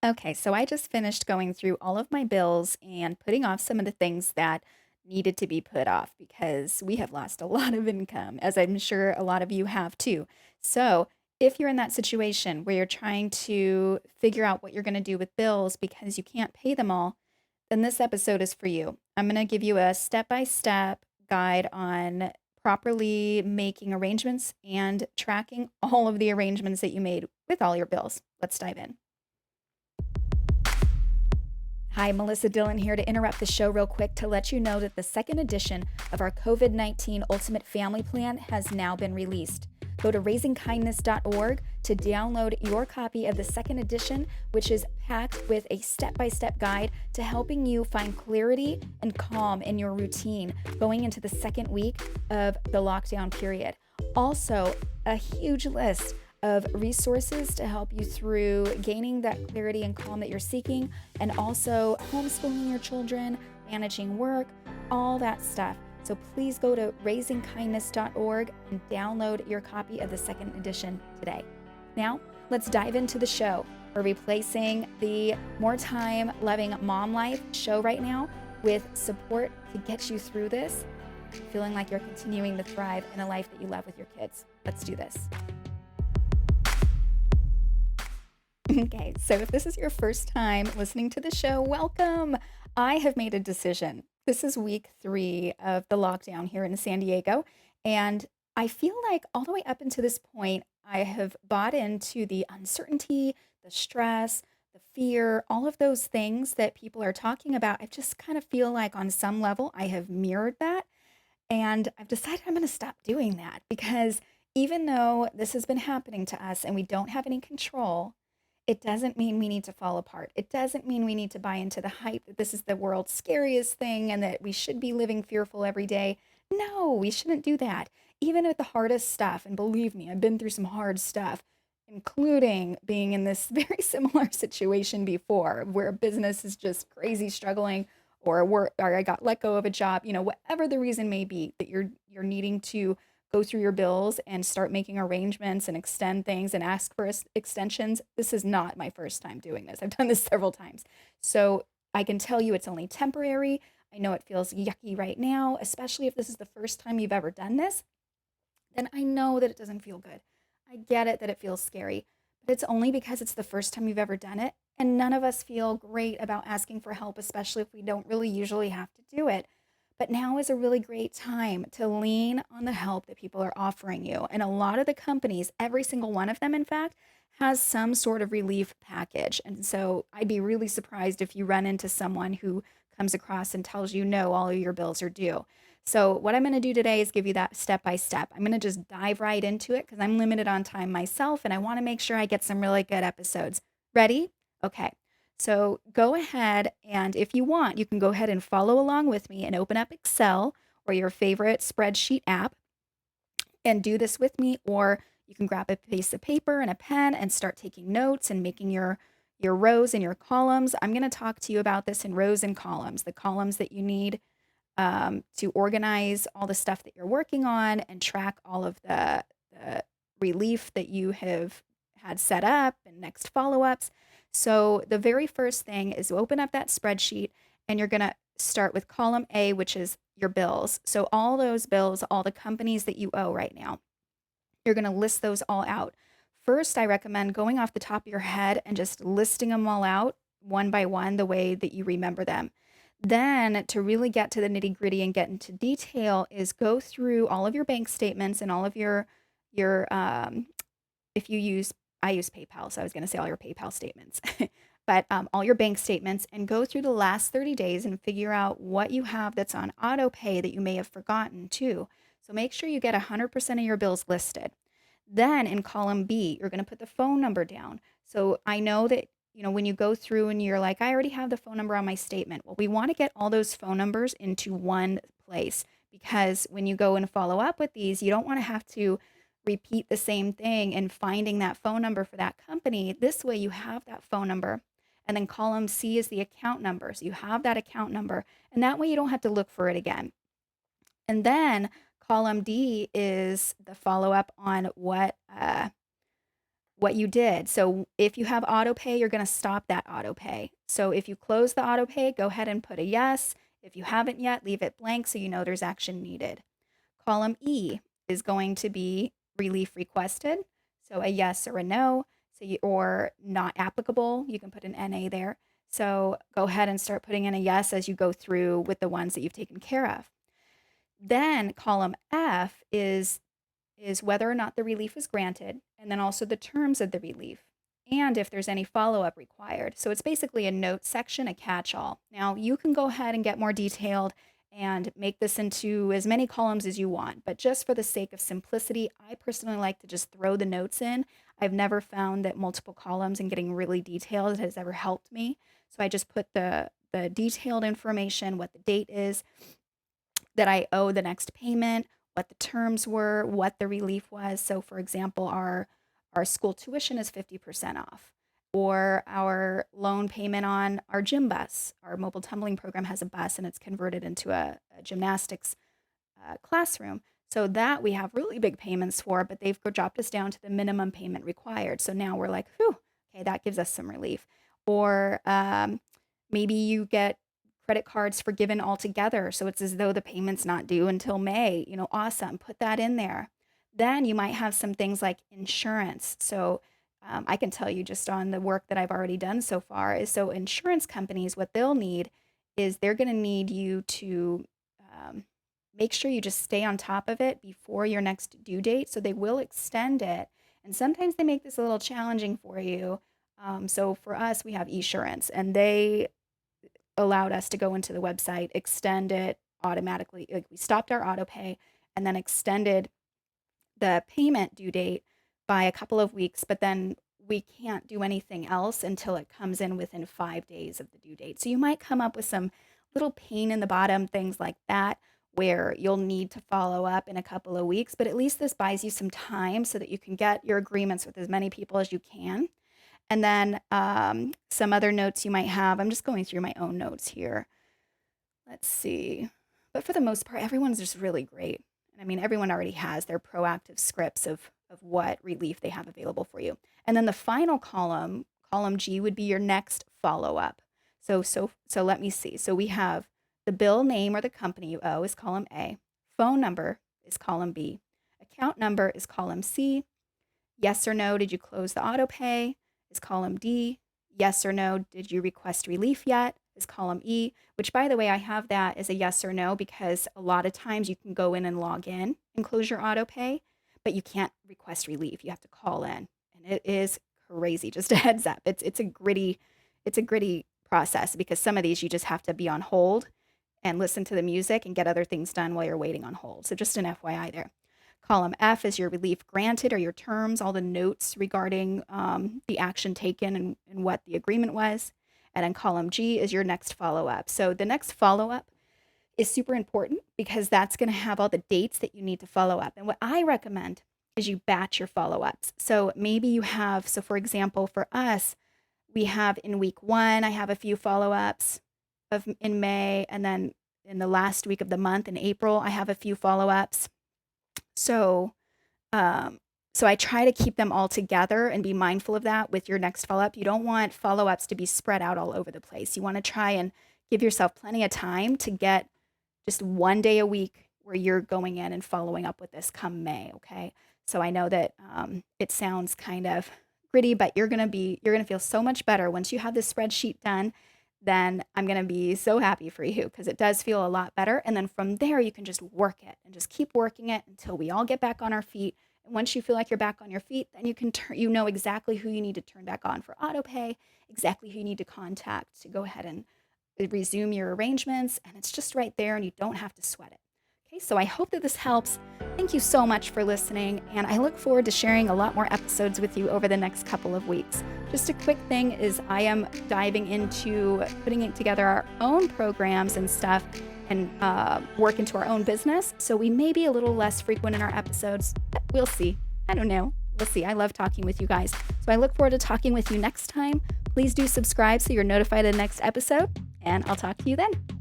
Okay, so I just finished going through all of my bills and putting off some of the things that needed to be put off because we have lost a lot of income, as I'm sure a lot of you have too. So, if you're in that situation where you're trying to figure out what you're going to do with bills because you can't pay them all, then this episode is for you. I'm going to give you a step by step guide on properly making arrangements and tracking all of the arrangements that you made with all your bills. Let's dive in. Hi, Melissa Dillon here to interrupt the show real quick to let you know that the second edition of our COVID-19 Ultimate Family Plan has now been released. Go to raisingkindness.org to download your copy of the second edition, which is packed with a step by step guide to helping you find clarity and calm in your routine going into the second week of the lockdown period. Also, a huge list of resources to help you through gaining that clarity and calm that you're seeking, and also homeschooling your children, managing work, all that stuff. So please go to raisingkindness.org and download your copy of the second edition today. Now, let's dive into the show. We're replacing the More Time Loving Mom Life show right now with support to get you through this, feeling like you're continuing to thrive in a life that you love with your kids. Let's do this. Okay, so if this is your first time listening to the show, welcome. I have made a decision. This is week 3 of the lockdown here in San Diego, and I feel like all the way up until this point, I have bought into the uncertainty, the stress, the fear, all of those things that people are talking about. I just kind of feel like on some level I have mirrored that, and I've decided I'm going to stop doing that because even though this has been happening to us and we don't have any control, it doesn't mean we need to fall apart. It doesn't mean we need to buy into the hype that this is the world's scariest thing and that we should be living fearful every day. No, we shouldn't do that. Even with the hardest stuff, and believe me, I've been through some hard stuff, including being in this very similar situation before where a business is just crazy struggling or I got let go of a job, whatever the reason may be that you're needing to go through your bills and start making arrangements and extend things and ask for extensions. This is not my first time doing this. I've done this several times. So I can tell you it's only temporary. I know it feels yucky right now, especially if this is the first time you've ever done this. Then I know that it doesn't feel good. I get it that it feels scary, but it's only because it's the first time you've ever done it. And none of us feel great about asking for help, especially if we don't really usually have to do it. But now is a really great time to lean on the help that people are offering you. And a lot of the companies, every single one of them, in fact, has some sort of relief package. And so I'd be really surprised if you run into someone who comes across and tells you, no, all of your bills are due. So, what I'm going to do today is give you that step by step. I'm going to just dive right into it because I'm limited on time myself and I want to make sure I get some really good episodes. Ready? Okay. So go ahead and if you want, you can go ahead and follow along with me and open up Excel or your favorite spreadsheet app and do this with me, or you can grab a piece of paper and a pen and start taking notes and making your rows and your columns. I'm going to talk to you about this in rows and columns, the columns that you need to organize all the stuff that you're working on and track all of the relief that you have had set up and next follow ups. So, the very first thing is open up that spreadsheet and you're going to start with column A, which is your bills. So, all those bills, all the companies that you owe right now, you're going to list those all out. First, I recommend going off the top of your head and just listing them all out one by one the way that you remember them. Then, to really get to the nitty gritty and get into detail, is go through all of your bank statements and all of your if you use I use PayPal, so I was going to say all your PayPal statements, but all your bank statements and go through the last 30 days and figure out what you have that's on auto pay that you may have forgotten too. So make sure you get 100% of your bills listed. Then in column B, you're going to put the phone number down. So I know that, when you go through and you're like, I already have the phone number on my statement. Well, we want to get all those phone numbers into one place because when you go and follow up with these, you don't want to have to repeat the same thing and finding that phone number for that company. This way you have that phone number. And then column C is the account number. So you have that account number. And that way you don't have to look for it again. And then column D is the follow up on what you did. So if you have auto pay, you're going to stop that auto pay. So if you close the auto pay, go ahead and put a yes. If you haven't yet, leave it blank so you know there's action needed. Column E is going to be relief requested. So a yes or a no, or not applicable. You can put an NA there. So go ahead and start putting in a yes as you go through with the ones that you've taken care of. Then column F is whether or not the relief was granted, and then also the terms of the relief, and if there's any follow-up required. So it's basically a note section, a catch-all. Now, you can go ahead and get more detailed and make this into as many columns as you want, but just for the sake of simplicity, I personally like to just throw the notes in. I've never found that multiple columns and getting really detailed has ever helped me. So I just put the detailed information, what the date is, that I owe the next payment, what the terms were, what the relief was. So for example, our school tuition is 50% off, or our loan payment on our gym bus. Our mobile tumbling program has a bus and it's converted into a gymnastics classroom. So that we have really big payments for, but they've dropped us down to the minimum payment required. So now we're like, whew, okay, that gives us some relief. Or maybe you get credit cards forgiven altogether. So it's as though the payment's not due until May. Awesome. Put that in there. Then you might have some things like insurance. So I can tell you just on the work that I've already done so far is, so insurance companies, what they'll need is they're going to need you to make sure you just stay on top of it before your next due date. So they will extend it. And sometimes they make this a little challenging for you. So for us, we have Esurance, and they allowed us to go into the website, extend it automatically. Like, we stopped our auto pay and then extended the payment due date by a couple of weeks, but then we can't do anything else until it comes in within 5 days of the due date. So you might come up with some little pain in the bottom, things like that, where you'll need to follow up in a couple of weeks, but at least this buys you some time so that you can get your agreements with as many people as you can. And then some other notes you might have. I'm just going through my own notes here. Let's see. But for the most part, everyone's just really great. And I mean, everyone already has their proactive scripts of what relief they have available for you. And then the final column, column G, would be your next follow-up. So let me see. So we have the bill name or the company you owe is column A. Phone number is column B. Account number is column C. Yes or no, did you close the auto pay? Is column D. Yes or no, did you request relief yet? Is column E, which, by the way, I have that as a yes or no because a lot of times you can go in and log in and close your auto pay, but you can't request relief. You have to call in, and it is crazy. Just a heads up. It's a gritty process because some of these you just have to be on hold and listen to the music and get other things done while you're waiting on hold. So just an FYI there. Column F is your relief granted or your terms, all the notes regarding the action taken and what the agreement was. And then column G is your next follow-up. So the next follow-up is super important because that's going to have all the dates that you need to follow up. And what I recommend is you batch your follow-ups. So maybe you have, so for example, for us, we have in week 1, I have a few follow-ups in May, and then in the last week of the month in April, I have a few follow-ups. So I try to keep them all together and be mindful of that with your next follow-up. You don't want follow-ups to be spread out all over the place. You want to try and give yourself plenty of time to get just 1 day a week where you're going in and following up with this come May, okay? So I know that it sounds kind of gritty, but you're gonna feel so much better once you have this spreadsheet done. Then I'm going to be so happy for you because it does feel a lot better. And then from there, you can just work it and just keep working it until we all get back on our feet. And once you feel like you're back on your feet, then you can you know exactly who you need to turn back on for auto pay, exactly who you need to contact to go ahead and resume your arrangements. And it's just right there and you don't have to sweat it. Okay, so I hope that this helps. Thank you so much for listening, and I look forward to sharing a lot more episodes with you over the next couple of weeks. Just a quick thing is I am diving into putting together our own programs and stuff and work into our own business, so we may be a little less frequent in our episodes. We'll see. I don't know. We'll see. I love talking with you guys. So I look forward to talking with you next time. Please do subscribe so you're notified of the next episode, and I'll talk to you then.